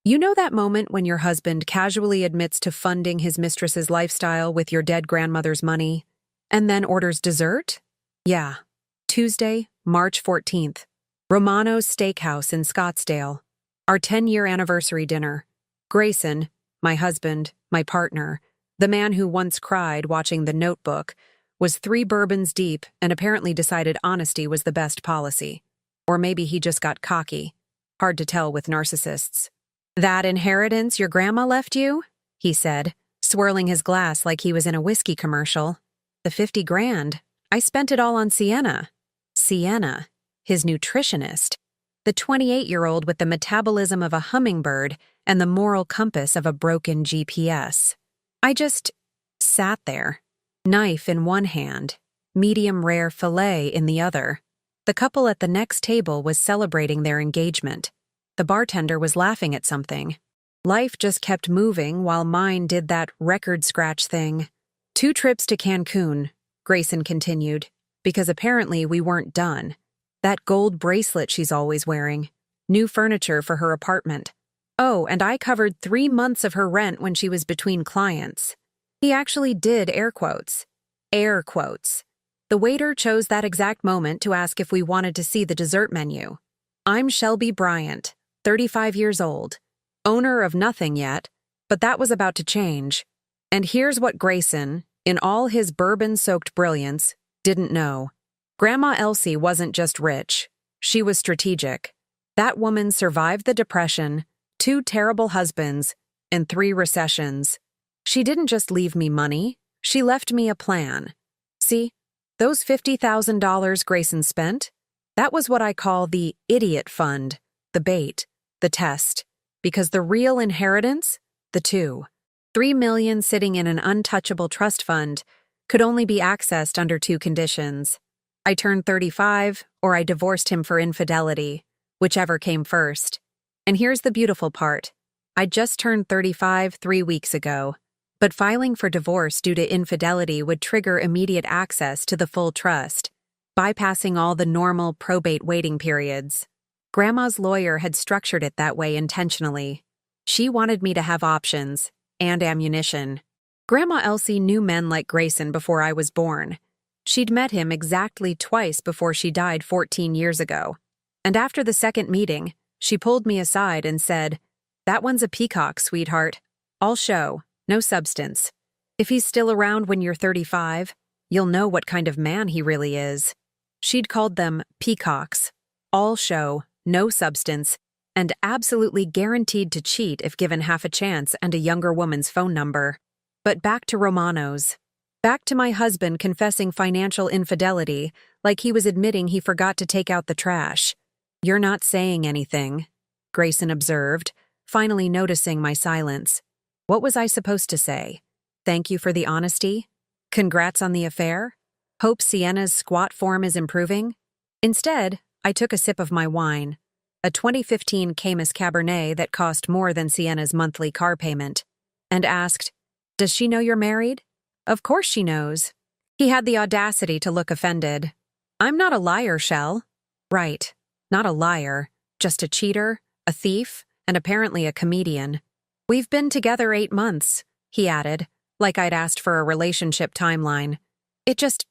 You know that moment when your husband casually admits to funding his mistress's lifestyle with your dead grandmother's money, and then orders dessert? Yeah. Tuesday, March 14th. Romano's Steakhouse in Scottsdale. Our 10-year anniversary dinner. Grayson, my husband, my partner, the man who once cried watching The Notebook, was 3 bourbons deep and apparently decided honesty was the best policy. Or maybe he just got cocky. Hard to tell with narcissists. "That inheritance your grandma left you?" he said, swirling his glass like he was in a whiskey commercial. "The 50 grand. I spent it all on Sienna." Sienna, his nutritionist. The 28-year-old with the metabolism of a hummingbird and the moral compass of a broken GPS. I just sat there, knife in one hand, medium rare filet in the other. The couple at the next table was celebrating their engagement. The bartender was laughing at something. Life just kept moving while mine did that record scratch thing. 2 trips to Cancun, Grayson continued, because apparently we weren't done. That gold bracelet she's always wearing. New furniture for her apartment. Oh, and I covered 3 months of her rent when she was between clients. He actually did air quotes. Air quotes. The waiter chose that exact moment to ask if we wanted to see the dessert menu. I'm Shelby Bryant, 35 years old, owner of nothing yet, but that was about to change. And here's what Grayson, in all his bourbon-soaked brilliance, didn't know. Grandma Elsie wasn't just rich. She was strategic. That woman survived the Depression, 2 terrible husbands, and 3 recessions. She didn't just leave me money, she left me a plan. See, those $50,000 Grayson spent? That was what I call the idiot fund, the bait, the test. Because the real inheritance, the 3 million sitting in an untouchable trust fund, could only be accessed under 2 conditions. I turned 35, or I divorced him for infidelity, whichever came first. And here's the beautiful part. I just turned 35 3 weeks ago, but filing for divorce due to infidelity would trigger immediate access to the full trust, bypassing all the normal probate waiting periods. Grandma's lawyer had structured it that way intentionally. She wanted me to have options and ammunition. Grandma Elsie knew men like Grayson before I was born. She'd met him exactly twice before she died 14 years ago. And after the second meeting, she pulled me aside and said, "That one's a peacock, sweetheart. All show, no substance. If he's still around when you're 35, you'll know what kind of man he really is." She'd called them peacocks. All show, no substance, and absolutely guaranteed to cheat if given half a chance and a younger woman's phone number. But back to Romano's. Back to my husband confessing financial infidelity, like he was admitting he forgot to take out the trash. "You're not saying anything," Grayson observed, finally noticing my silence. What was I supposed to say? Thank you for the honesty? Congrats on the affair? Hope Sienna's squat form is improving? Instead, I took a sip of my wine, a 2015 Caymus Cabernet that cost more than Sienna's monthly car payment, and asked, "Does she know you're married?" "Of course she knows." He had the audacity to look offended. "I'm not a liar, Shell." "Right, not a liar, just a cheater, a thief, and apparently a comedian." "We've been together 8 months," he added, like I'd asked for a relationship timeline. "It just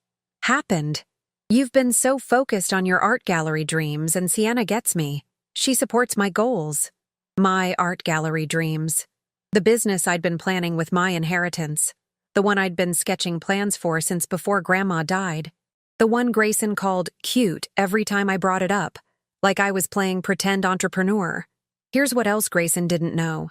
happened. You've been so focused on your art gallery dreams, and Sienna gets me. She supports my goals. My art gallery dreams. The business I'd been planning with my inheritance. The one I'd been sketching plans for since before Grandma died. The one Grayson called cute every time I brought it up, like I was playing pretend entrepreneur. Here's what else Grayson didn't know.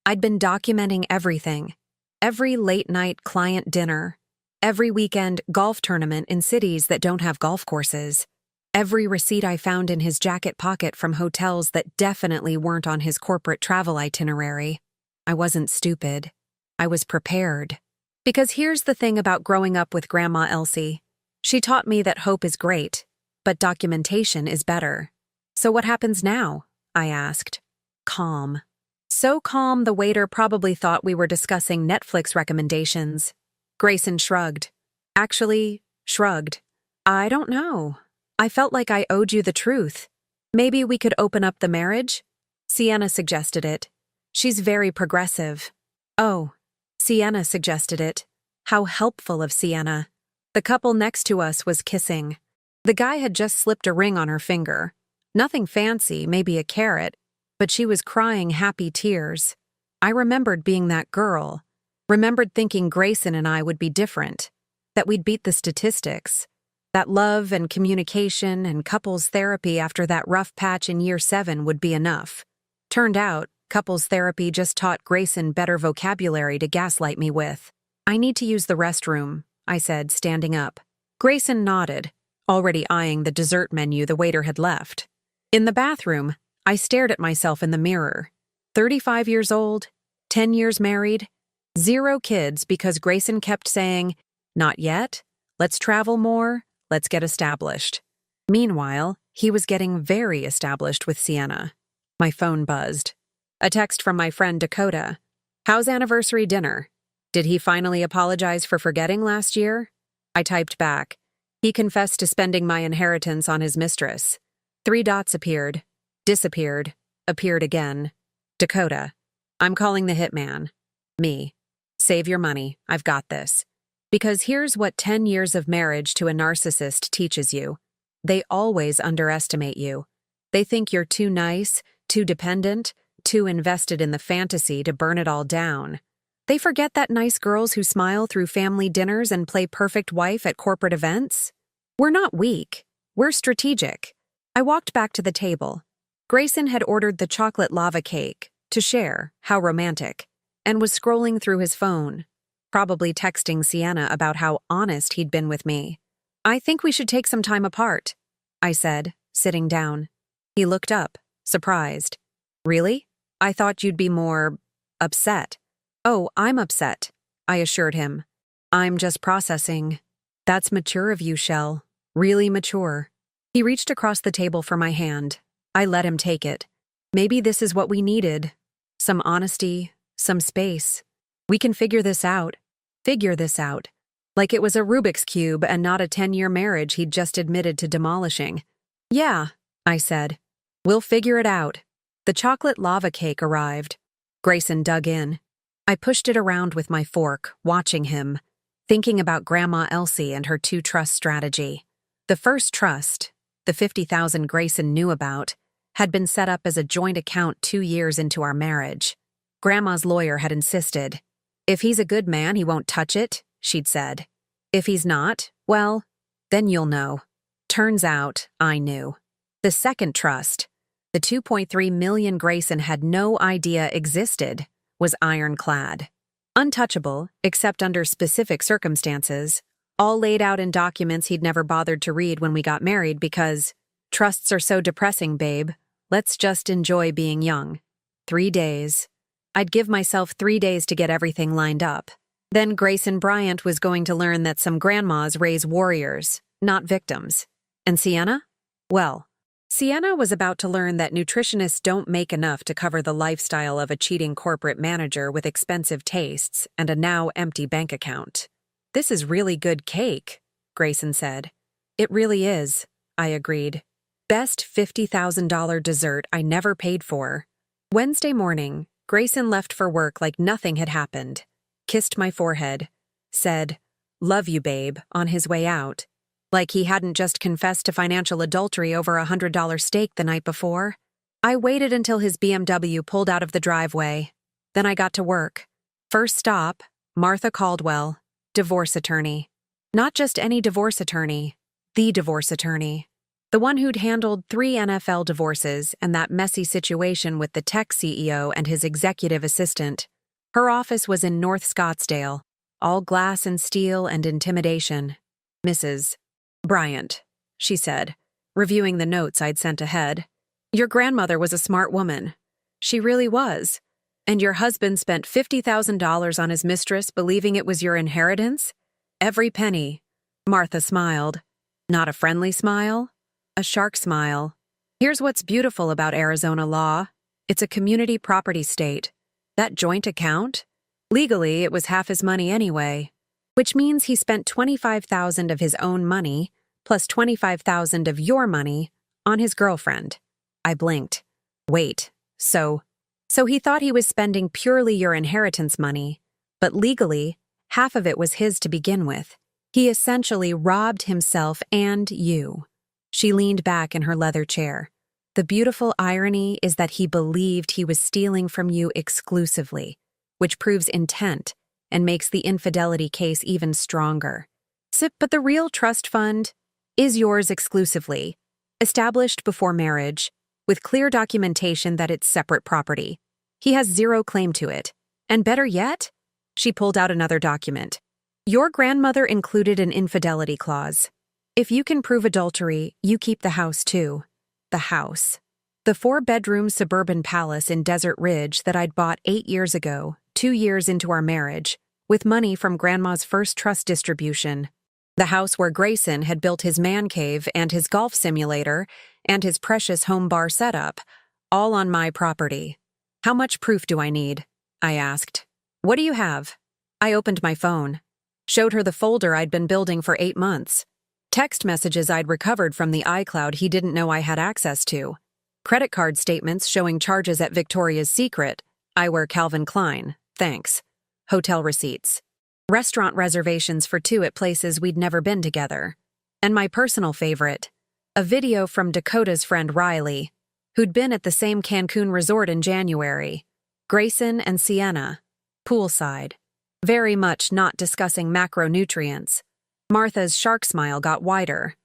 I'd been documenting everything. Every late-night client dinner. Every weekend golf tournament in cities that don't have golf courses. Every receipt I found in his jacket pocket from hotels that definitely weren't on his corporate travel itinerary. I wasn't stupid. I was prepared. Because here's the thing about growing up with Grandma Elsie. She taught me that hope is great, but documentation is better. "So what happens now?" I asked. Calm. So calm the waiter probably thought we were discussing Netflix recommendations. Grayson shrugged. Shrugged. "I don't know. I felt like I owed you the truth. Maybe we could open up the marriage?" Sienna suggested it. She's very progressive. Oh, Sienna suggested it. How helpful of Sienna. The couple next to us was kissing. The guy had just slipped a ring on her finger. Nothing fancy, maybe a carrot, but she was crying happy tears. I remembered being that girl. Remembered thinking Grayson and I would be different. That we'd beat the statistics. That love and communication and couples therapy after that rough patch in year 7 would be enough. Turned out, couples therapy just taught Grayson better vocabulary to gaslight me with. I need to use the restroom, I said, standing up. Grayson nodded, already eyeing the dessert menu the waiter had left. In the bathroom, I stared at myself in the mirror. 35 years old, 10 years married, 0 kids because Grayson kept saying, "Not yet, let's travel more, let's get established." Meanwhile, he was getting very established with Sienna. My phone buzzed. A text from my friend Dakota. "How's anniversary dinner? Did he finally apologize for forgetting last year?" I typed back. He confessed to spending my inheritance on his mistress. 3 dots appeared, disappeared, appeared again. Dakota. "I'm calling the hitman." Me. "Save your money, I've got this." Because here's what 10 years of marriage to a narcissist teaches you. They always underestimate you. They think you're too nice, too dependent, too invested in the fantasy to burn it all down. They forget that nice girls who smile through family dinners and play perfect wife at corporate events? We're not weak. We're strategic. I walked back to the table. Grayson had ordered the chocolate lava cake, to share, how romantic, and was scrolling through his phone, probably texting Sienna about how honest he'd been with me. "I think we should take some time apart," I said, sitting down. He looked up, surprised. "Really? I thought you'd be more upset." "Oh, I'm upset," I assured him. "I'm just processing." "That's mature of you, Shell. Really mature." He reached across the table for my hand. I let him take it. Maybe this is what we needed. Some honesty, some space. We can figure this out. Figure this out. Like it was a Rubik's Cube and not a 10-year marriage he'd just admitted to demolishing. "Yeah," I said. "We'll figure it out." The chocolate lava cake arrived. Grayson dug in. I pushed it around with my fork, watching him, thinking about Grandma Elsie and her 2-trust strategy. The first trust, the $50,000 Grayson knew about, had been set up as a joint account 2 years into our marriage. Grandma's lawyer had insisted. "If he's a good man, he won't touch it," she'd said. "If he's not, well, then you'll know." Turns out, I knew. The second trust, the $2.3 million Grayson had no idea existed, was ironclad. Untouchable, except under specific circumstances, all laid out in documents he'd never bothered to read when we got married because, "Trusts are so depressing, babe. Let's just enjoy being young." 3 days. I'd give myself 3 days to get everything lined up. Then Grayson Bryant was going to learn that some grandmas raise warriors, not victims. And Sienna? Well, Sienna was about to learn that nutritionists don't make enough to cover the lifestyle of a cheating corporate manager with expensive tastes and a now empty bank account. "This is really good cake," Grayson said. "It really is," I agreed. Best $50,000 dessert I never paid for. Wednesday morning, Grayson left for work like nothing had happened, kissed my forehead, said, "Love you, babe," on his way out. Like he hadn't just confessed to financial adultery over a $100 steak the night before. I waited until his BMW pulled out of the driveway. Then I got to work. First stop, Martha Caldwell, divorce attorney. Not just any divorce attorney, the divorce attorney. The one who'd handled 3 NFL divorces and that messy situation with the tech CEO and his executive assistant. Her office was in North Scottsdale, all glass and steel and intimidation. "Mrs. Bryant," she said, reviewing the notes I'd sent ahead. "Your grandmother was a smart woman. She really was. And your husband spent $50,000 on his mistress believing it was your inheritance? Every penny." Martha smiled. Not a friendly smile, a shark smile. "Here's what's beautiful about Arizona law. It's a community property state. That joint account? Legally, it was half his money anyway. Which means he spent $25,000 of his own money, plus $25,000 of your money, on his girlfriend." I blinked. "Wait, so So he thought he was spending purely your inheritance money, but legally, half of it was his to begin with. He essentially robbed himself and you. She leaned back in her leather chair. The beautiful irony is that he believed he was stealing from you exclusively, which proves intent and makes the infidelity case even stronger. But the real trust fund is yours exclusively, established before marriage, with clear documentation that it's separate property. He has zero claim to it. And better yet, she pulled out another document. Your grandmother included an infidelity clause. If you can prove adultery, you keep the house too. The house. The 4-bedroom suburban palace in Desert Ridge that I'd bought 8 years ago, 2 years into our marriage, with money from Grandma's first trust distribution. The house where Grayson had built his man cave and his golf simulator and his precious home bar setup, all on my property. How much proof do I need? I asked. What do you have? I opened my phone. Showed her the folder I'd been building for 8 months. Text messages I'd recovered from the iCloud he didn't know I had access to. Credit card statements showing charges at Victoria's Secret. I wear Calvin Klein, thanks. Hotel receipts. Restaurant reservations for 2 at places we'd never been together. And my personal favorite, a video from Dakota's friend Riley, who'd been at the same Cancun resort in January. Grayson and Sienna. Poolside. Very much not discussing macronutrients. Martha's shark smile got wider.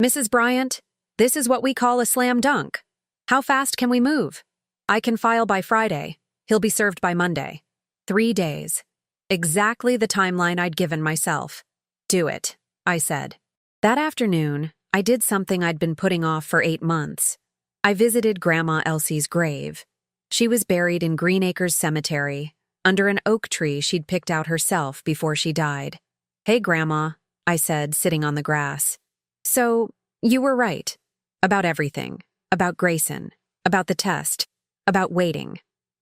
Mrs. Bryant, this is what we call a slam dunk. How fast can we move? I can file by Friday. He'll be served by Monday. 3 days. Exactly the timeline I'd given myself. Do it, I said. That afternoon, I did something I'd been putting off for 8 months. I visited Grandma Elsie's grave. She was buried in Greenacres Cemetery, under an oak tree she'd picked out herself before she died. Hey, Grandma, I said, sitting on the grass. So, you were right. About everything. About Grayson. About the test. About waiting.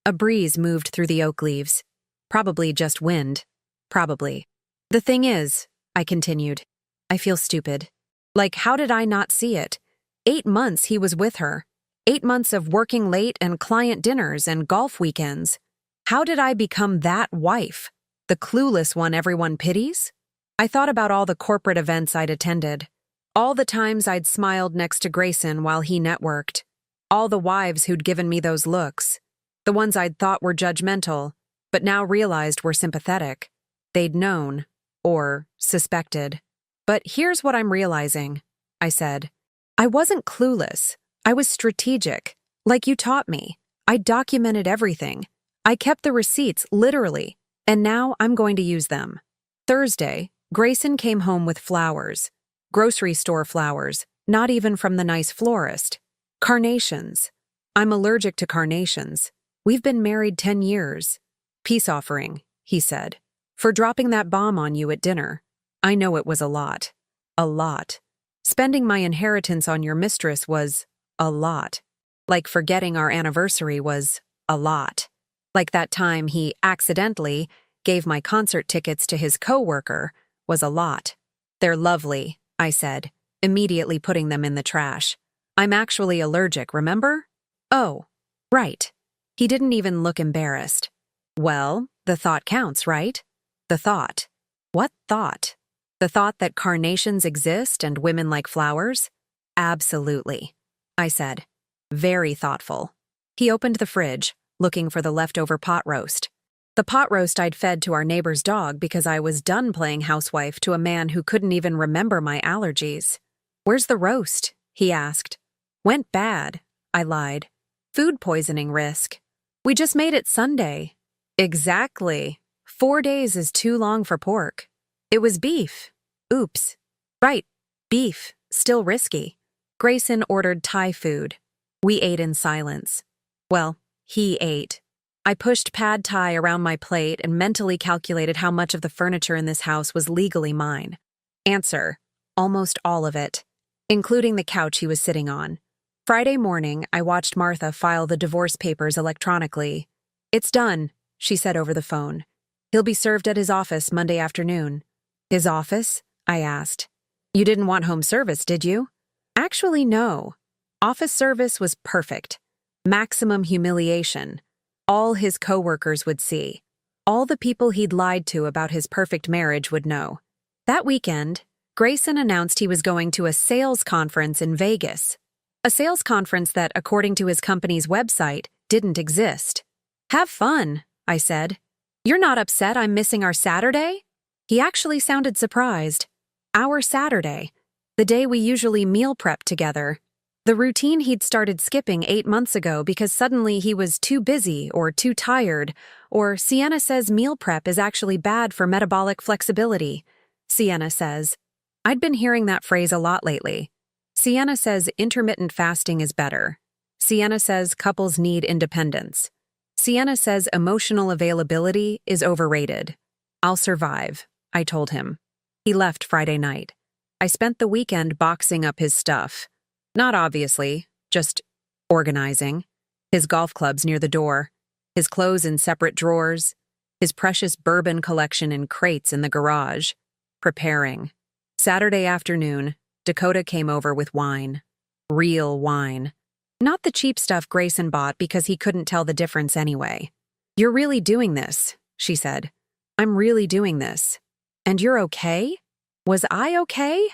A breeze moved through the oak leaves. Probably just wind. Probably. The thing is, I continued, I feel stupid. Like, how did I not see it? 8 months he was with her. 8 months of working late and client dinners and golf weekends. How did I become that wife? The clueless one everyone pities? I thought about all the corporate events I'd attended. All the times I'd smiled next to Grayson while he networked. All the wives who'd given me those looks. The ones I'd thought were judgmental, but now realized were sympathetic. They'd known, or suspected. But here's what I'm realizing, I said. I wasn't clueless. I was strategic, like you taught me. I documented everything. I kept the receipts, literally, and now I'm going to use them. Thursday, Grayson came home with flowers. Grocery store flowers, not even from the nice florist. Carnations. I'm allergic to carnations. We've been married 10 years. Peace offering, he said, for dropping that bomb on you at dinner. I know it was a lot. A lot. Spending my inheritance on your mistress was a lot. Like forgetting our anniversary was a lot. Like that time he accidentally gave my concert tickets to his coworker was a lot. They're lovely, I said, immediately putting them in the trash. I'm actually allergic, remember? Oh, right. He didn't even look embarrassed. Well, the thought counts, right? The thought. What thought? The thought that carnations exist and women like flowers? Absolutely, I said. Very thoughtful. He opened the fridge, looking for the leftover pot roast. The pot roast I'd fed to our neighbor's dog because I was done playing housewife to a man who couldn't even remember my allergies. Where's the roast? He asked. Went bad, I lied. Food poisoning risk. We just made it Sunday. Exactly. 4 days is too long for pork. It was beef. Oops. Right. Beef. Still risky. Grayson ordered Thai food. We ate in silence. Well, he ate. I pushed pad thai around my plate and mentally calculated how much of the furniture in this house was legally mine. Answer: almost all of it, including the couch he was sitting on. Friday morning, I watched Martha file the divorce papers electronically. It's done, she said over the phone. He'll be served at his office Monday afternoon. His office? I asked. You didn't want home service, did you? Actually, no. Office service was perfect. Maximum humiliation. All his coworkers would see. All the people he'd lied to about his perfect marriage would know. That weekend, Grayson announced he was going to a sales conference in Vegas. A sales conference that, according to his company's website, didn't exist. "Have fun," I said. "You're not upset I'm missing our Saturday?" He actually sounded surprised. Our Saturday, the day we usually meal prep together. The routine he'd started skipping 8 months ago because suddenly he was too busy or too tired, or Sienna says meal prep is actually bad for metabolic flexibility. Sienna says. I'd been hearing that phrase a lot lately. Sienna says intermittent fasting is better. Sienna says couples need independence. Sienna says emotional availability is overrated. "I'll survive," I told him. He left Friday night. I spent the weekend boxing up his stuff. Not obviously, just organizing. His golf clubs near the door, his clothes in separate drawers, his precious bourbon collection in crates in the garage. Preparing. Saturday afternoon, Dakota came over with wine. Real wine. Not the cheap stuff Grayson bought because he couldn't tell the difference anyway. "You're really doing this," she said. "I'm really doing this. And you're okay?" Was I okay?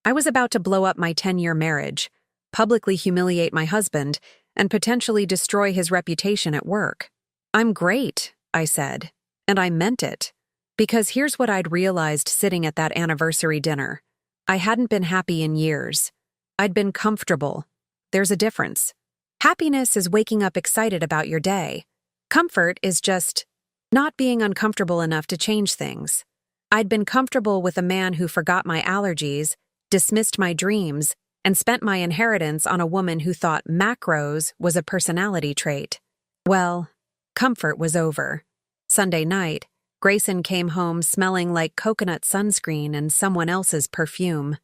I was about to blow up my 10-year marriage, publicly humiliate my husband, and potentially destroy his reputation at work. "I'm great," I said, and I meant it. Because here's what I'd realized sitting at that anniversary dinner. I hadn't been happy in years. I'd been comfortable. There's a difference. Happiness is waking up excited about your day. Comfort is just not being uncomfortable enough to change things. I'd been comfortable with a man who forgot my allergies, dismissed my dreams, and spent my inheritance on a woman who thought macros was a personality trait. Well, comfort was over. Sunday night, Grayson came home smelling like coconut sunscreen and someone else's perfume.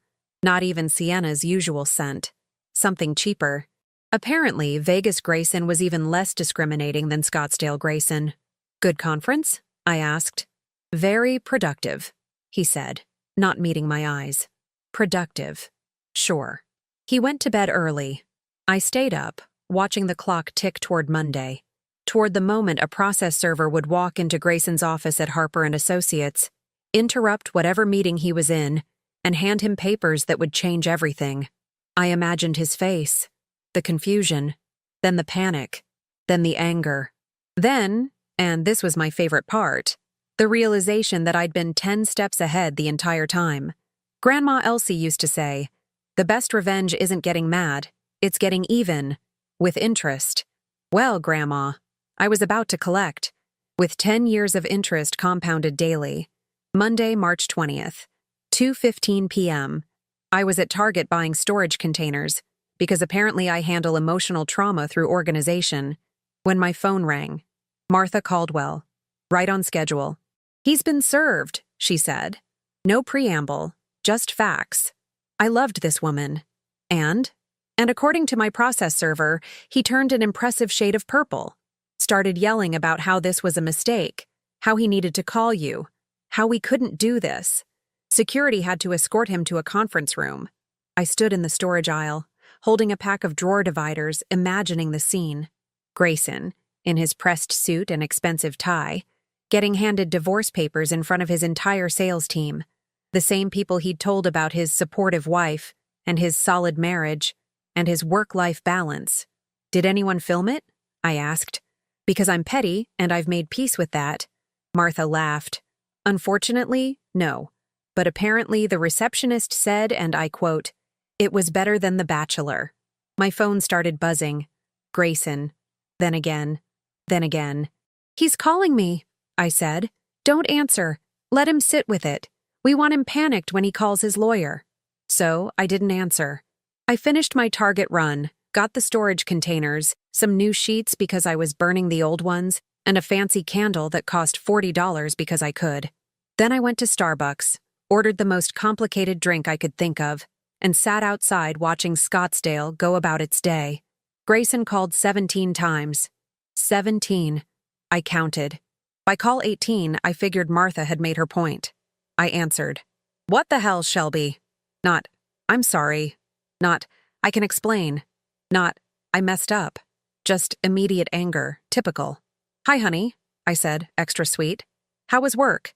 Not even Sienna's usual scent. Something cheaper. Apparently, Vegas Grayson was even less discriminating than Scottsdale Grayson. "Good conference?" I asked. "Very productive," he said, not meeting my eyes. "Productive. Sure." He went to bed early. I stayed up, watching the clock tick toward Monday. Toward the moment a process server would walk into Grayson's office at Harper & Associates, interrupt whatever meeting he was in, and hand him papers that would change everything. I imagined his face, the confusion, then the panic, then the anger. Then, and this was my favorite part, the realization that I'd been 10 steps ahead the entire time. Grandma Elsie used to say, "The best revenge isn't getting mad, it's getting even, with interest." Well, Grandma, I was about to collect, with 10 years of interest compounded daily. Monday, March 20th, 2:15 p.m. I was at Target buying storage containers, because apparently I handle emotional trauma through organization, when my phone rang. Martha Caldwell. Right on schedule. "He's been served," she said. No preamble, just facts. I loved this woman. And according to my process server, he turned an impressive shade of purple. Started yelling about how this was a mistake, how he needed to call you, how we couldn't do this. Security had to escort him to a conference room. I stood in the storage aisle, holding a pack of drawer dividers, imagining the scene. Grayson, in his pressed suit and expensive tie, getting handed divorce papers in front of his entire sales team. The same people he'd told about his supportive wife, and his solid marriage, and his work-life balance. "Did anyone film it?" I asked. "Because I'm petty, and I've made peace with that." Martha laughed. "Unfortunately, no. But apparently the receptionist said, and I quote, 'It was better than The Bachelor.'" My phone started buzzing. Grayson. Then again. Then again. "He's calling me," I said. "Don't answer. Let him sit with it. We want him panicked when he calls his lawyer." So I didn't answer. I finished my Target run, got the storage containers, some new sheets because I was burning the old ones, and a fancy candle that cost $40 because I could. Then I went to Starbucks, ordered the most complicated drink I could think of, and sat outside watching Scottsdale go about its day. Grayson called 17 times. 17. I counted. By call 18, I figured Martha had made her point. I answered. "What the hell, Shelby?" Not, "I'm sorry." Not, "I can explain." Not, "I messed up." Just immediate anger, typical. Hi, honey, I said, extra sweet. How was work?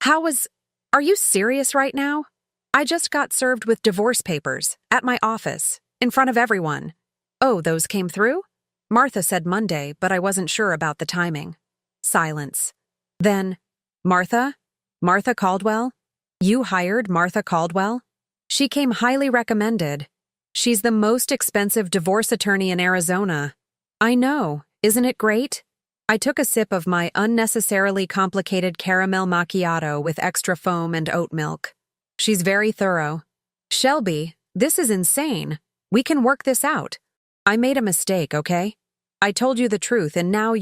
Are you serious right now? I just got served with divorce papers at my office, in front of everyone. Oh, those came through? Martha said Monday, but I wasn't sure about the timing. Silence. Then, Martha? Martha Caldwell? You hired Martha Caldwell? She came highly recommended. She's the most expensive divorce attorney in Arizona. I know, isn't it great? I took a sip of my unnecessarily complicated caramel macchiato with extra foam and oat milk. She's very thorough. Shelby, this is insane. We can work this out. I made a mistake, okay? I told you the truth and now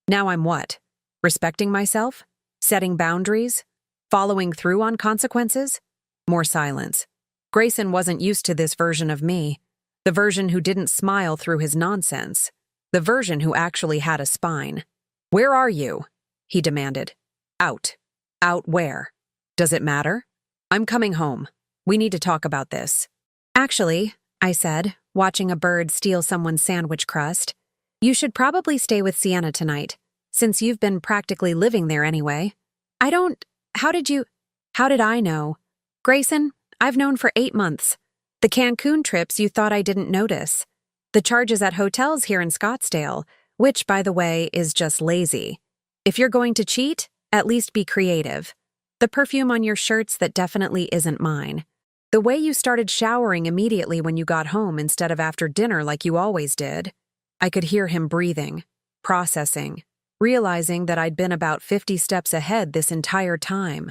I'm what? Respecting myself? Setting boundaries? Following through on consequences? More silence. Grayson wasn't used to this version of me. The version who didn't smile through his nonsense. The version who actually had a spine. Where are you? He demanded. Out. Out where? Does it matter? I'm coming home. We need to talk about this. Actually, I said, watching a bird steal someone's sandwich crust, you should probably stay with Sienna tonight, since you've been practically living there anyway. How did I know? Grayson, I've known for 8 months. The Cancun trips you thought I didn't notice. The charges at hotels here in Scottsdale, which, by the way, is just lazy. If you're going to cheat, at least be creative. The perfume on your shirts that definitely isn't mine. The way you started showering immediately when you got home instead of after dinner like you always did. I could hear him breathing, processing, realizing that I'd been about 50 steps ahead this entire time.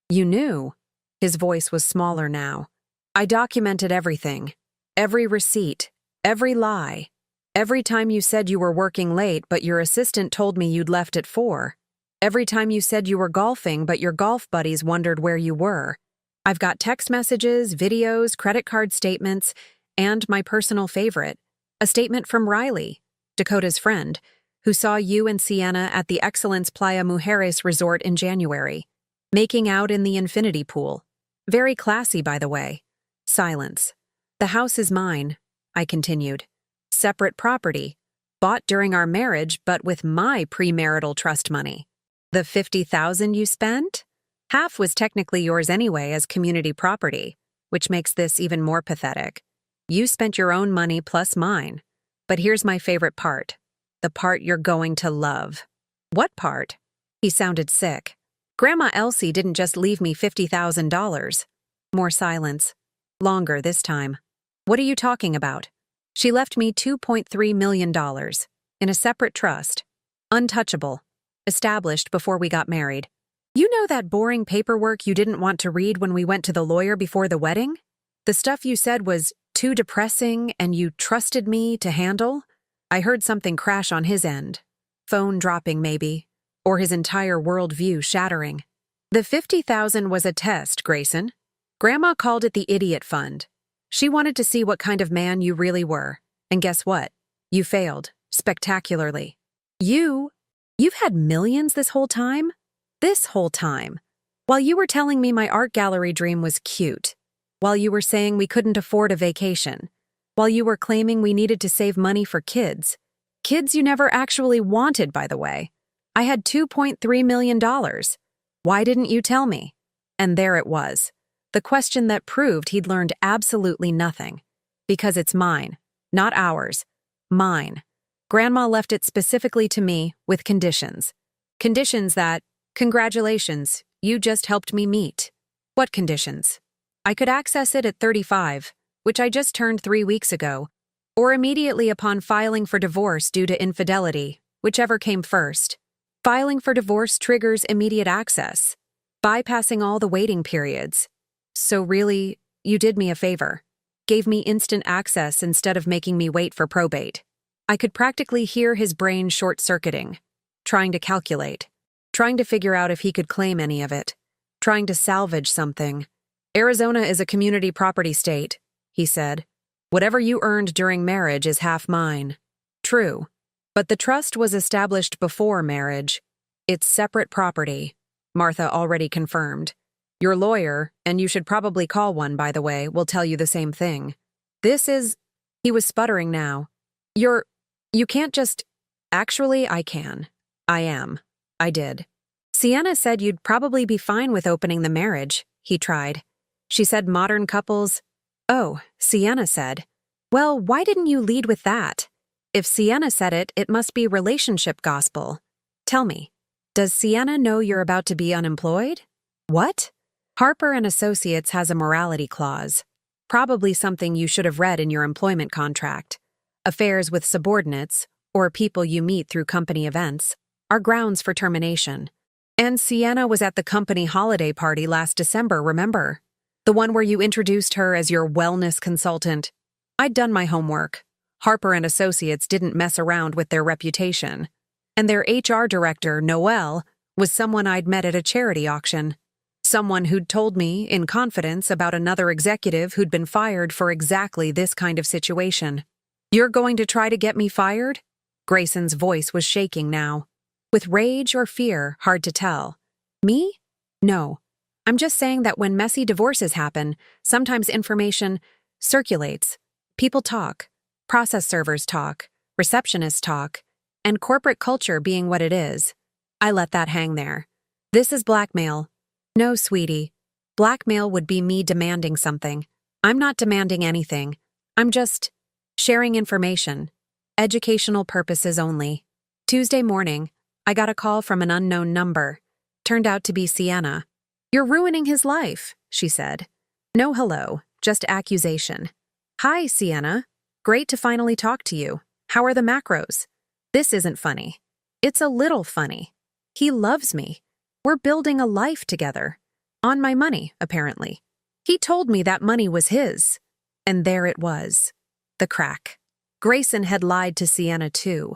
You knew. His voice was smaller now. I documented everything. Every receipt. Every lie. Every time you said you were working late but your assistant told me you'd left at 4. Every time you said you were golfing but your golf buddies wondered where you were. I've got text messages, videos, credit card statements, and my personal favorite, a statement from Riley, Dakota's friend, who saw you and Sienna at the Excellence Playa Mujeres resort in January, making out in the infinity pool. Very classy, by the way. Silence. The house is mine, I continued. Separate property, bought during our marriage but with my premarital trust money. The $50,000 you spent? Half was technically yours anyway as community property, which makes this even more pathetic. You spent your own money plus mine. But here's my favorite part. The part you're going to love. What part? He sounded sick. Grandma Elsie didn't just leave me $50,000. More silence. Longer this time. What are you talking about? She left me $2.3 million in a separate trust. Untouchable. Established before we got married. You know that boring paperwork you didn't want to read when we went to the lawyer before the wedding? The stuff you said was too depressing and you trusted me to handle? I heard something crash on his end. Phone dropping maybe. Or his entire worldview shattering. The $50,000 was a test, Grayson. Grandma called it the idiot fund. She wanted to see what kind of man you really were. And guess what? You failed. Spectacularly. You've had millions this whole time? This whole time. While you were telling me my art gallery dream was cute. While you were saying we couldn't afford a vacation. While you were claiming we needed to save money for kids. Kids you never actually wanted, by the way. I had $2.3 million. Why didn't you tell me? And there it was. The question that proved he'd learned absolutely nothing. Because it's mine, not ours. Mine. Grandma left it specifically to me with conditions. Conditions that, congratulations, you just helped me meet. What conditions? I could access it at 35, which I just turned 3 weeks ago, or immediately upon filing for divorce due to infidelity, whichever came first. Filing for divorce triggers immediate access, bypassing all the waiting periods. So really, you did me a favor. Gave me instant access instead of making me wait for probate. I could practically hear his brain short-circuiting, trying to calculate, trying to figure out if he could claim any of it, trying to salvage something. Arizona is a community property state, he said. Whatever you earned during marriage is half mine. True. But the trust was established before marriage. It's separate property, Martha already confirmed. Your lawyer, and you should probably call one, by the way, will tell you the same thing. He was sputtering now. You can't just, actually, I can. I am. I did. Sienna said you'd probably be fine with opening the marriage, he tried. She said modern couples. Oh, Sienna said. Well, why didn't you lead with that? If Sienna said it, it must be relationship gospel. Tell me, does Sienna know you're about to be unemployed? What? Harper and Associates has a morality clause. Probably something you should have read in your employment contract. Affairs with subordinates, or people you meet through company events, are grounds for termination. And Sienna was at the company holiday party last December, remember? The one where you introduced her as your wellness consultant. I'd done my homework. Harper and Associates didn't mess around with their reputation. And their HR director, Noelle, was someone I'd met at a charity auction. Someone who'd told me, in confidence, about another executive who'd been fired for exactly this kind of situation. You're going to try to get me fired? Grayson's voice was shaking now. With rage or fear, hard to tell. Me? No. I'm just saying that when messy divorces happen, sometimes information circulates. People talk. Process servers talk. Receptionists talk. And corporate culture being what it is. I let that hang there. This is blackmail. No, sweetie. Blackmail would be me demanding something. I'm not demanding anything. I'm just sharing information. Educational purposes only. Tuesday morning, I got a call from an unknown number. Turned out to be Sienna. You're ruining his life, she said. No hello, just accusation. Hi, Sienna. Great to finally talk to you. How are the macros? This isn't funny. It's a little funny. He loves me. We're building a life together. On my money, apparently. He told me that money was his. And there it was. The crack. Grayson had lied to Sienna too.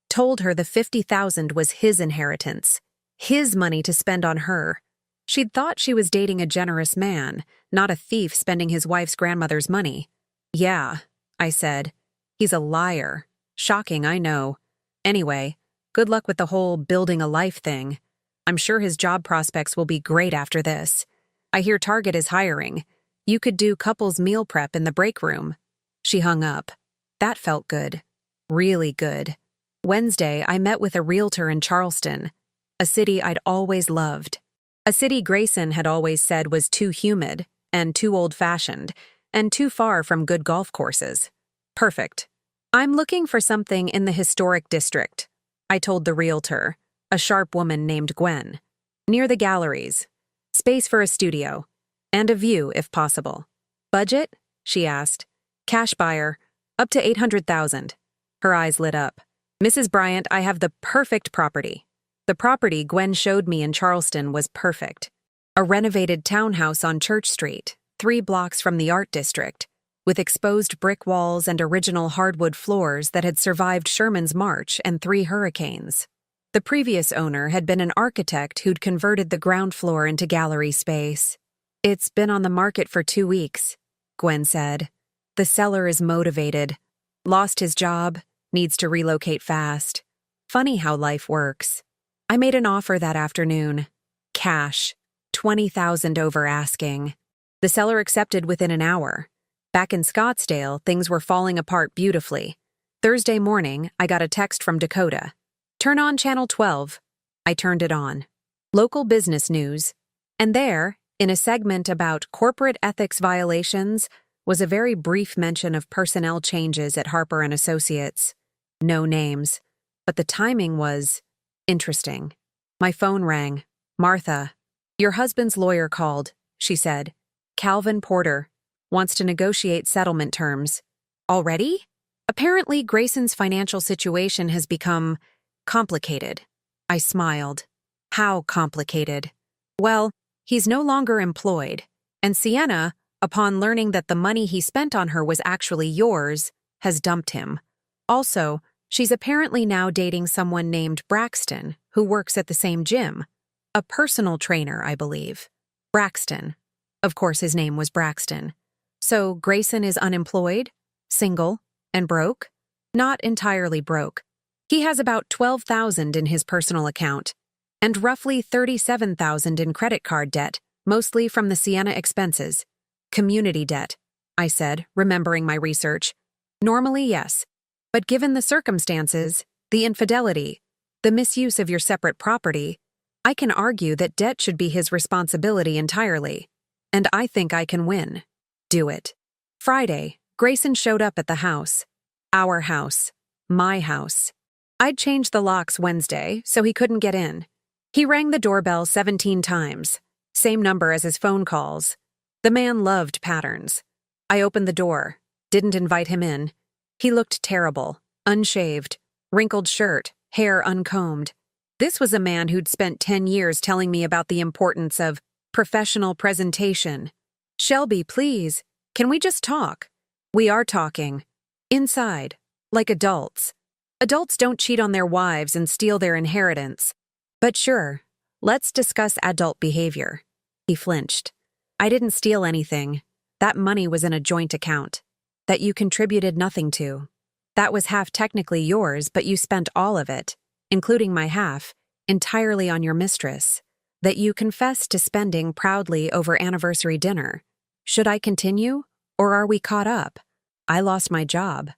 Told her the $50,000 was his inheritance. His money to spend on her. She'd thought she was dating a generous man, not a thief spending his wife's grandmother's money. Yeah, I said. He's a liar. Shocking, I know. Anyway, good luck with the whole building a life thing. I'm sure his job prospects will be great after this. I hear Target is hiring. You could do couples meal prep in the break room. She hung up. That felt good. Really good. Wednesday, I met with a realtor in Charleston, a city I'd always loved. A city Grayson had always said was too humid and too old-fashioned and too far from good golf courses. Perfect. I'm looking for something in the historic district, I told the realtor, a sharp woman named Gwen. Near the galleries. Space for a studio. And a view, if possible. Budget? She asked. Cash buyer. Up to $800,000. Her eyes lit up. Mrs. Bryant, I have the perfect property. The property Gwen showed me in Charleston was perfect. A renovated townhouse on Church Street, 3 blocks from the art district, with exposed brick walls and original hardwood floors that had survived Sherman's March and 3 hurricanes. The previous owner had been an architect who'd converted the ground floor into gallery space. It's been on the market for 2 weeks, Gwen said. The seller is motivated. Lost his job, needs to relocate fast. Funny how life works. I made an offer that afternoon. Cash. $20,000 over asking. The seller accepted within an hour. Back in Scottsdale, things were falling apart beautifully. Thursday morning, I got a text from Dakota. Turn on Channel 12. I turned it on. Local business news. And there, in a segment about corporate ethics violations, was a very brief mention of personnel changes at Harper and Associates. No names. But the timing was interesting. My phone rang. Martha. Your husband's lawyer called, she said. Calvin Porter. Wants to negotiate settlement terms. Already? Apparently, Grayson's financial situation has become complicated. I smiled. How complicated? Well, he's no longer employed, and Sienna, upon learning that the money he spent on her was actually yours, has dumped him. Also, she's apparently now dating someone named Braxton, who works at the same gym. A personal trainer, I believe. Braxton. Of course, his name was Braxton. So Grayson is unemployed, single, and broke? Not entirely broke. He has about $12,000 in his personal account, and roughly $37,000 in credit card debt, mostly from the Sienna expenses. Community debt, I said, remembering my research. Normally, yes. But given the circumstances, the infidelity, The misuse of your separate property. I can argue that debt should be his responsibility entirely. And I think I can win. Do it. Friday, Grayson showed up at the house. Our house. My house. I'd changed the locks Wednesday, so he couldn't get in. He rang the doorbell 17 times. Same number as his phone calls. The man loved patterns. I opened the door. Didn't invite him in. He looked terrible. Unshaved. Wrinkled shirt. Hair uncombed. This was a man who'd spent 10 years telling me about the importance of professional presentation. Shelby, please, can we just talk? We are talking. Inside. Like adults. Adults don't cheat on their wives and steal their inheritance. But sure, let's discuss adult behavior. He flinched. I didn't steal anything. That money was in a joint account. That you contributed nothing to. That was half technically yours, but you spent all of it, including my half, entirely on your mistress. That you confessed to spending proudly over anniversary dinner. Should I continue, or are we caught up? I lost my job.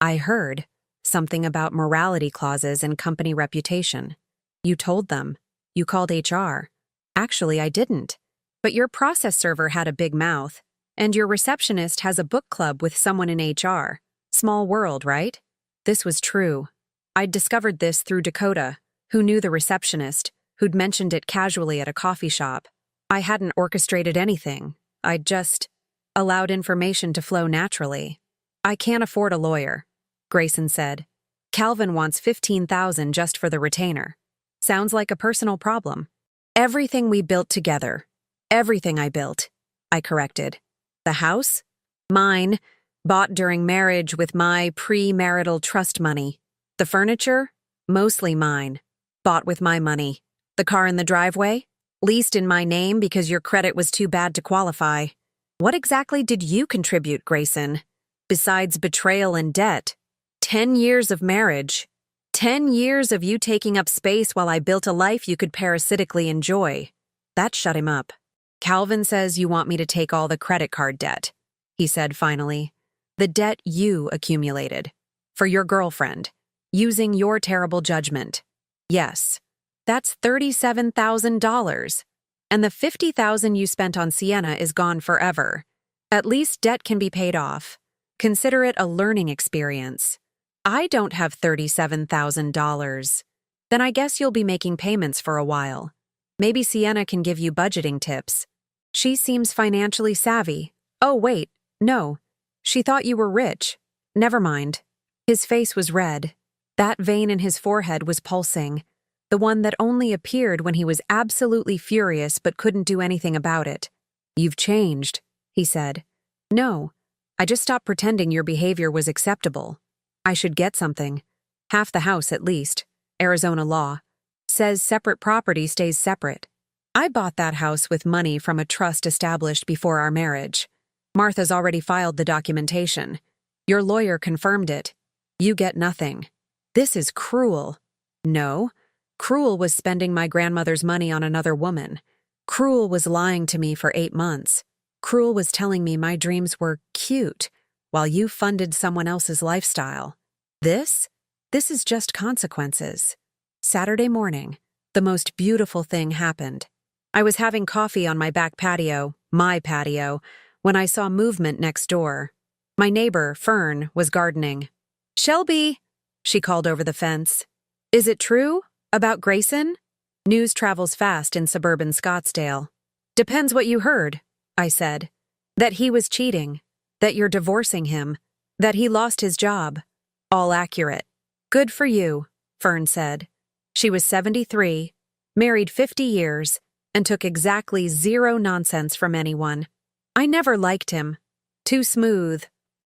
I heard something about morality clauses and company reputation. You told them. You called HR. Actually, I didn't. But your process server had a big mouth, and your receptionist has a book club with someone in HR. Small world, right? This was true. I'd discovered this through Dakota, who knew the receptionist, who'd mentioned it casually at a coffee shop. I hadn't orchestrated anything. I'd just allowed information to flow naturally. I can't afford a lawyer, Grayson said. Calvin wants $15,000 just for the retainer. Sounds like a personal problem. Everything we built together. Everything I built. I corrected. The house? Mine. Bought during marriage with my pre-marital trust money. The furniture? Mostly mine. Bought with my money. The car in the driveway? Leased in my name because your credit was too bad to qualify. What exactly did you contribute, Grayson? Besides betrayal and debt. 10 years of marriage. 10 years of you taking up space while I built a life you could parasitically enjoy. That shut him up. Calvin says you want me to take all the credit card debt, he said finally. The debt you accumulated. For your girlfriend. Using your terrible judgment. Yes. That's $37,000. And the $50,000 you spent on Sienna is gone forever. At least debt can be paid off. Consider it a learning experience. I don't have $37,000. Then I guess you'll be making payments for a while. Maybe Sienna can give you budgeting tips. She seems financially savvy. Oh, wait, no. She thought you were rich. Never mind. His face was red. That vein in his forehead was pulsing. The one that only appeared when he was absolutely furious but couldn't do anything about it. You've changed, he said. No, I just stopped pretending your behavior was acceptable. I should get something. Half the house at least. Arizona law. Says separate property stays separate. I bought that house with money from a trust established before our marriage. Martha's already filed the documentation. Your lawyer confirmed it. You get nothing. This is cruel. No. Cruel was spending my grandmother's money on another woman. Cruel was lying to me for 8 months. Cruel was telling me my dreams were cute, while you funded someone else's lifestyle. This is just consequences. Saturday morning, the most beautiful thing happened. I was having coffee on my back patio, my patio, when I saw movement next door. My neighbor, Fern, was gardening. Shelby, she called over the fence. Is it true? About Grayson? News travels fast in suburban Scottsdale. Depends what you heard, I said. That he was cheating. That you're divorcing him. That he lost his job. All accurate. Good for you, Fern said. She was 73, married 50 years, and took exactly zero nonsense from anyone. I never liked him. Too smooth.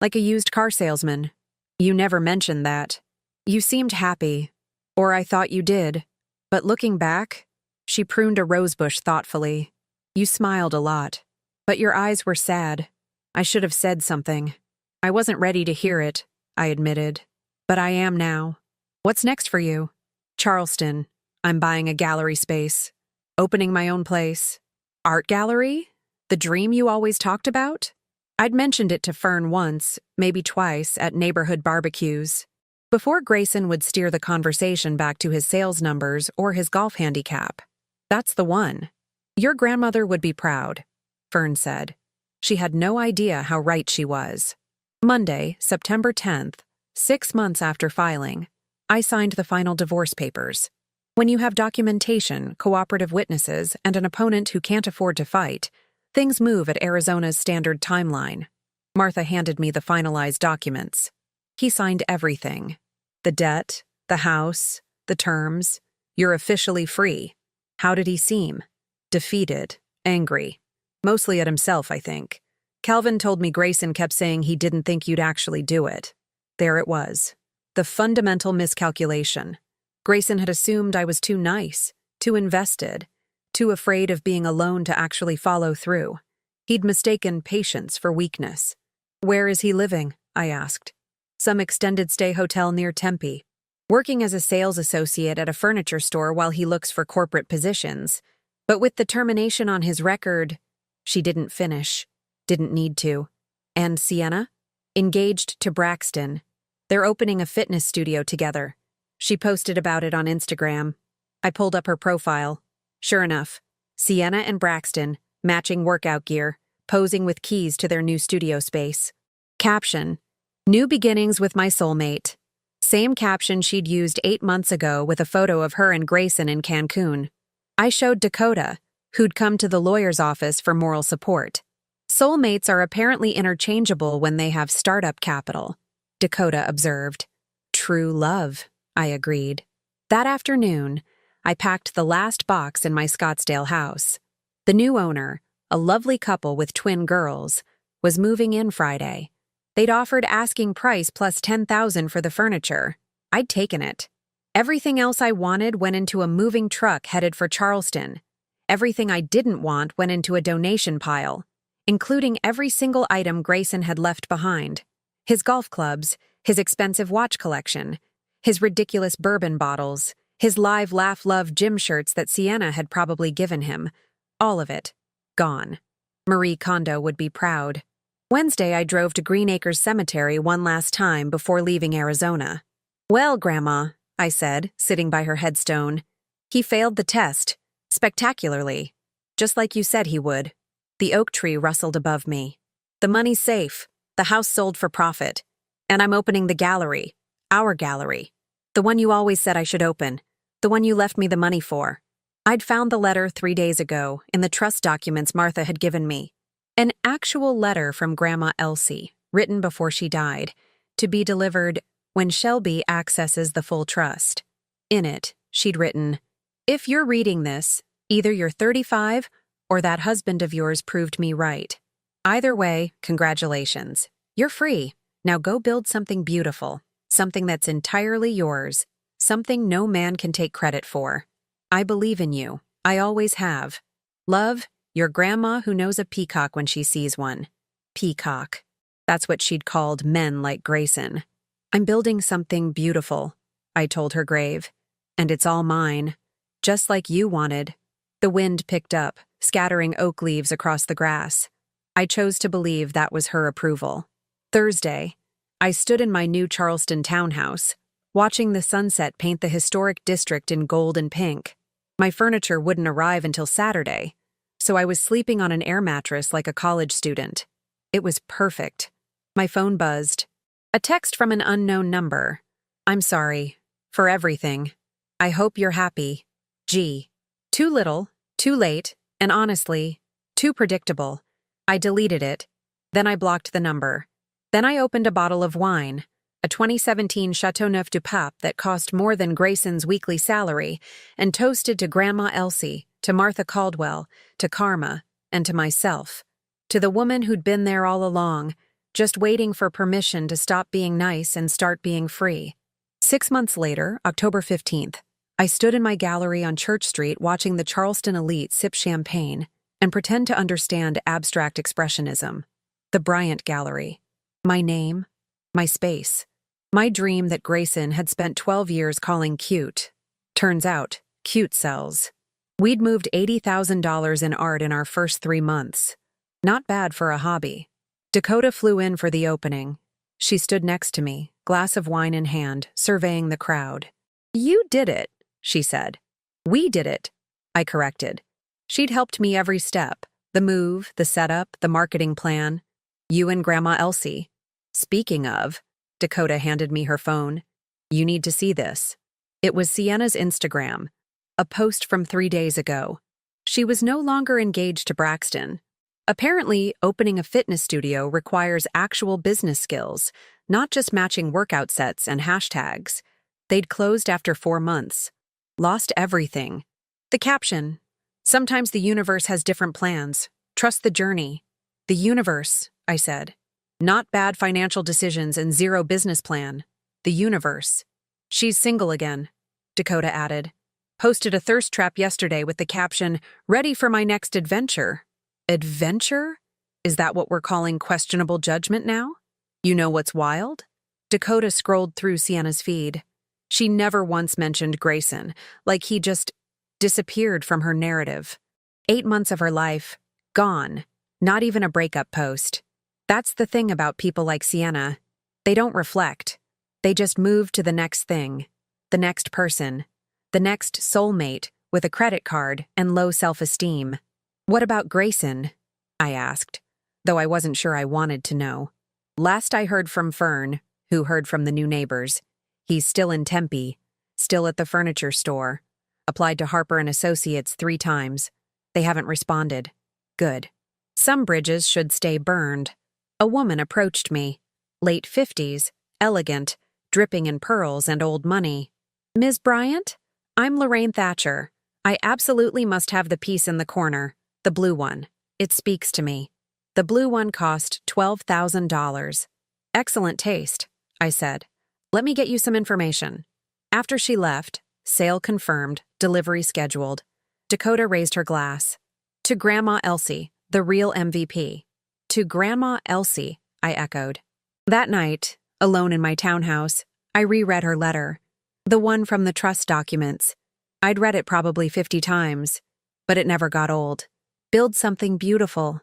Like a used car salesman. You never mentioned that. You seemed happy. Or I thought you did. But looking back, she pruned a rosebush thoughtfully. You smiled a lot. But your eyes were sad. I should have said something. I wasn't ready to hear it, I admitted. But I am now. What's next for you? Charleston. I'm buying a gallery space. Opening my own place. Art gallery? The dream you always talked about? I'd mentioned it to Fern once, maybe twice, at neighborhood barbecues. before Grayson would steer the conversation back to his sales numbers or his golf handicap. "That's the one. Your grandmother would be proud," Fern said. She had no idea how right she was. Monday, September 10th, 6 months after filing, I signed the final divorce papers. When you have documentation, cooperative witnesses, and an opponent who can't afford to fight, things move at Arizona's standard timeline. Martha handed me the finalized documents. He signed everything. The debt, the house, the terms. "You're officially free." How did he seem? Defeated, angry. Mostly at himself, I think. Calvin told me Grayson kept saying he didn't think you'd actually do it. There it was. The fundamental miscalculation. Grayson had assumed I was too nice, too invested, too afraid of being alone to actually follow through. He'd mistaken patience for weakness. "Where is he living?" I asked. "Some extended-stay hotel near Tempe. Working as a sales associate at a furniture store while he looks for corporate positions. But with the termination on his record..." She didn't finish. Didn't need to. "And Sienna?" "Engaged to Braxton. They're opening a fitness studio together. She posted about it on Instagram." I pulled up her profile. Sure enough, Sienna and Braxton, matching workout gear, posing with keys to their new studio space. Caption: "New beginnings with my soulmate." Same caption she'd used 8 months ago with a photo of her and Grayson in Cancun. I showed Dakota, who'd come to the lawyer's office for moral support. "Soulmates are apparently interchangeable when they have startup capital," Dakota observed. "True love," I agreed. That afternoon, I packed the last box in my Scottsdale house. The new owner, a lovely couple with twin girls, was moving in Friday. They'd offered asking price plus $10,000 for the furniture. I'd taken it. Everything else I wanted went into a moving truck headed for Charleston. Everything I didn't want went into a donation pile, including every single item Grayson had left behind. His golf clubs, his expensive watch collection, his ridiculous bourbon bottles, his live laugh love gym shirts that Sienna had probably given him. All of it. Gone. Marie Kondo would be proud. Wednesday, I drove to Green Acres Cemetery one last time before leaving Arizona. "Well, Grandma," I said, sitting by her headstone. "He failed the test. Spectacularly. Just like you said he would." The oak tree rustled above me. "The money's safe. The house sold for profit. And I'm opening the gallery. Our gallery. The one you always said I should open. The one you left me the money for." I'd found the letter 3 days ago in the trust documents Martha had given me. An actual letter from Grandma Elsie, written before she died, to be delivered when Shelby accesses the full trust. In it, she'd written, "If you're reading this, either you're 35 or that husband of yours proved me right. Either way, congratulations. You're free. Now go build something beautiful, something that's entirely yours, something no man can take credit for. I believe in you. I always have. Love, your grandma who knows a peacock when she sees one." Peacock. That's what she'd called men like Grayson. "I'm building something beautiful," I told her grave. "And it's all mine. Just like you wanted." The wind picked up, scattering oak leaves across the grass. I chose to believe that was her approval. Thursday, I stood in my new Charleston townhouse, watching the sunset paint the historic district in gold and pink. My furniture wouldn't arrive until Saturday, so I was sleeping on an air mattress like a college student. It was perfect. My phone buzzed. A text from an unknown number. "I'm sorry. For everything. I hope you're happy. G." Too little, too late, and honestly, too predictable. I deleted it. Then I blocked the number. Then I opened a bottle of wine, a 2017 Chateauneuf du Pape that cost more than Grayson's weekly salary, and toasted to Grandma Elsie, to Martha Caldwell, to Karma, and to myself. To the woman who'd been there all along, just waiting for permission to stop being nice and start being free. 6 months later, October 15th, I stood in my gallery on Church Street watching the Charleston elite sip champagne and pretend to understand abstract expressionism. The Bryant Gallery. My name, my space, my dream that Grayson had spent 12 years calling cute. Turns out, cute sells. We'd moved $80,000 in art in our first 3 months. Not bad for a hobby. Dakota flew in for the opening. She stood next to me, glass of wine in hand, surveying the crowd. "You did it," she said. "We did it," I corrected. She'd helped me every step, the move, the setup, the marketing plan. You and Grandma Elsie. Speaking of, Dakota handed me her phone. "You need to see this." It was Sienna's Instagram, a post from 3 days ago. She was no longer engaged to Braxton. Apparently, opening a fitness studio requires actual business skills, not just matching workout sets and hashtags. They'd closed after 4 months. Lost everything. The caption: "Sometimes the universe has different plans. Trust the journey." The universe, I said. Not bad financial decisions and zero business plan. The universe. "She's single again," Dakota added. "Posted a thirst trap yesterday with the caption, 'Ready for my next adventure.'" Adventure? Is that what we're calling questionable judgment now? You know what's wild? Dakota scrolled through Sienna's feed. She never once mentioned Grayson, like he just disappeared from her narrative. 8 months of her life, gone. Not even a breakup post. That's the thing about people like Sienna. They don't reflect. They just move to the next thing, the next person, the next soulmate with a credit card and low self-esteem. "What about Grayson?" I asked, though I wasn't sure I wanted to know. Last I heard from Fern, who heard from the new neighbors, he's still in Tempe, still at the furniture store. Applied to Harper and Associates 3 times. They haven't responded. Good. Some bridges should stay burned. A woman approached me. Late 50s, elegant, dripping in pearls and old money. "Ms. Bryant? I'm Lorraine Thatcher. I absolutely must have the piece in the corner, the blue one. It speaks to me." The blue one cost $12,000. "Excellent taste," I said. "Let me get you some information." After she left, sale confirmed, delivery scheduled, Dakota raised her glass. "To Grandma Elsie, the real MVP." "To Grandma Elsie," I echoed. That night, alone in my townhouse, I reread her letter. The one from the trust documents. I'd read it probably 50 times, but it never got old. Build something beautiful.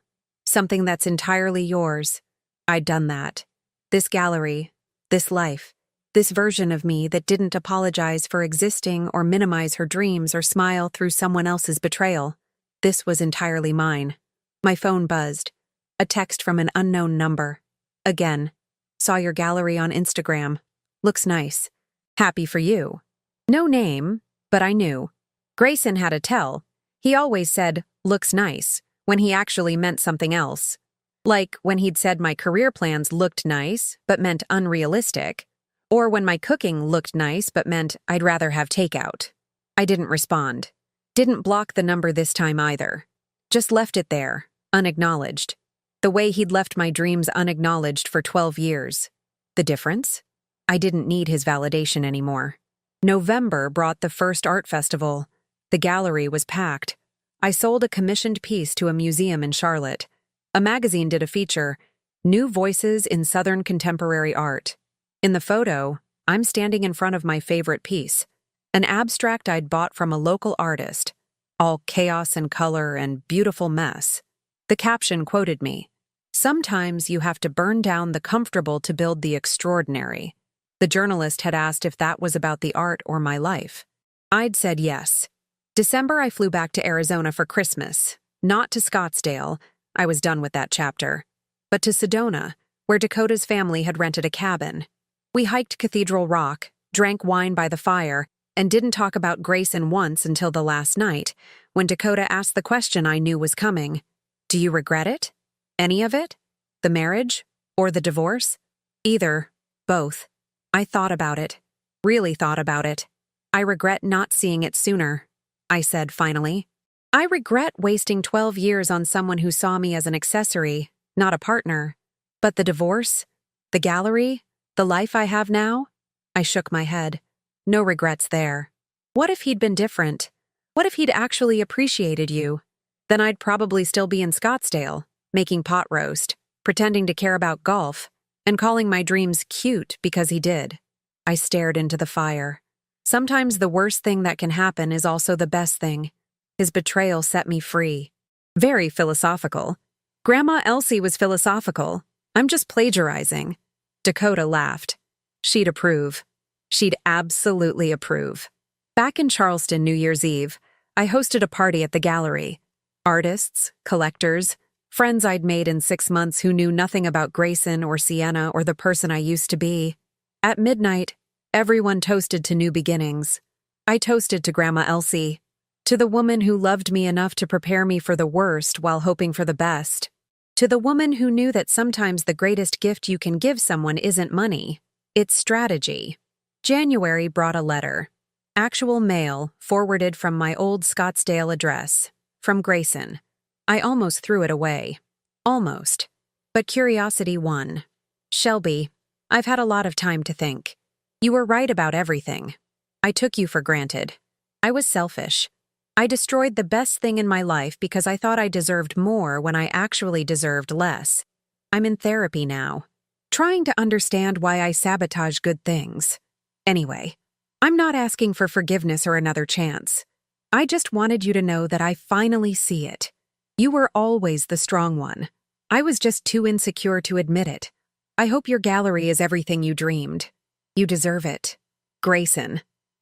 Something that's entirely yours. I'd done that. This gallery, this life, this version of me that didn't apologize for existing or minimize her dreams or smile through someone else's betrayal. This was entirely mine. My phone buzzed. A text from an unknown number. Again. "Saw your gallery on Instagram. Looks nice. Happy for you." No name, but I knew. Grayson had a tell. He always said, "looks nice," when he actually meant something else. Like when he'd said my career plans looked nice, but meant unrealistic. Or when my cooking looked nice, but meant I'd rather have takeout. I didn't respond. Didn't block the number this time either. Just left it there, unacknowledged. The way he'd left my dreams unacknowledged for 12 years. The difference? I didn't need his validation anymore. November brought the first art festival. The gallery was packed. I sold a commissioned piece to a museum in Charlotte. A magazine did a feature, "New Voices in Southern Contemporary Art." In the photo, I'm standing in front of my favorite piece, an abstract I'd bought from a local artist, all chaos and color and beautiful mess. The caption quoted me, "Sometimes you have to burn down the comfortable to build the extraordinary." The journalist had asked if that was about the art or my life. I'd said yes. December, I flew back to Arizona for Christmas. Not to Scottsdale, I was done with that chapter, but to Sedona, where Dakota's family had rented a cabin. We hiked Cathedral Rock, drank wine by the fire, and didn't talk about Grayson once until the last night, when Dakota asked the question I knew was coming. "Do you regret it? Any of it? The marriage? Or the divorce?" "Either. Both." I thought about it. Really thought about it. "I regret not seeing it sooner," I said finally. "I regret wasting 12 years on someone who saw me as an accessory, not a partner. But the divorce? The gallery? The life I have now?" I shook my head. No regrets there. What if he'd been different? What if he'd actually appreciated you? Then I'd probably still be in Scottsdale, making pot roast, pretending to care about golf, and calling my dreams cute because he did. I stared into the fire. Sometimes the worst thing that can happen is also the best thing. His betrayal set me free. Very philosophical. Grandma Elsie was philosophical. I'm just plagiarizing. Dakota laughed. She'd approve. She'd absolutely approve. Back in Charleston, New Year's Eve, I hosted a party at the gallery. Artists, collectors, friends I'd made in 6 months who knew nothing about Grayson or Sienna or the person I used to be. At midnight, everyone toasted to new beginnings. I toasted to Grandma Elsie, to the woman who loved me enough to prepare me for the worst while hoping for the best, to the woman who knew that sometimes the greatest gift you can give someone isn't money, it's strategy. January brought a letter. Actual mail, forwarded from my old Scottsdale address. From Grayson. I almost threw it away. Almost. But curiosity won. Shelby, I've had a lot of time to think. You were right about everything. I took you for granted. I was selfish. I destroyed the best thing in my life because I thought I deserved more when I actually deserved less. I'm in therapy now, trying to understand why I sabotage good things. Anyway, I'm not asking for forgiveness or another chance. I just wanted you to know that I finally see it. You were always the strong one. I was just too insecure to admit it. I hope your gallery is everything you dreamed. You deserve it. Grayson.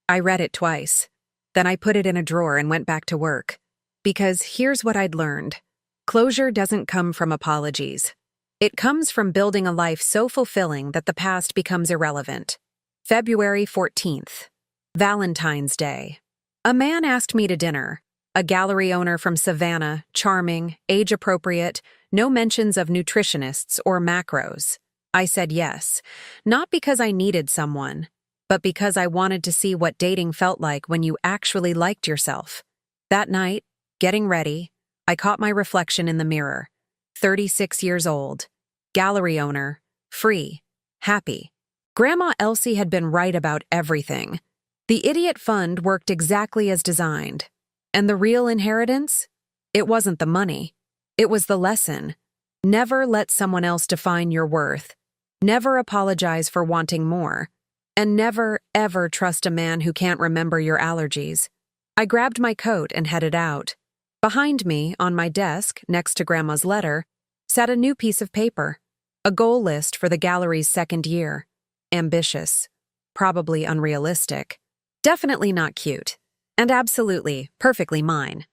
I read it twice. Then I put it in a drawer and went back to work. Because here's what I'd learned. Closure doesn't come from apologies. It comes from building a life so fulfilling that the past becomes irrelevant. February 14th. Valentine's Day. A man asked me to dinner. A gallery owner from Savannah, charming, age-appropriate, no mentions of nutritionists or macros. I said yes, not because I needed someone, but because I wanted to see what dating felt like when you actually liked yourself. That night, getting ready, I caught my reflection in the mirror. 36 years old. Gallery owner. Free. Happy. Grandma Elsie had been right about everything. The idiot fund worked exactly as designed. And the real inheritance? It wasn't the money. It was the lesson. Never let someone else define your worth. Never apologize for wanting more. And never, ever trust a man who can't remember your allergies. I grabbed my coat and headed out. Behind me, on my desk, next to Grandma's letter, sat a new piece of paper. A goal list for the gallery's second year. Ambitious. Probably unrealistic. Definitely not cute. And absolutely, perfectly mine.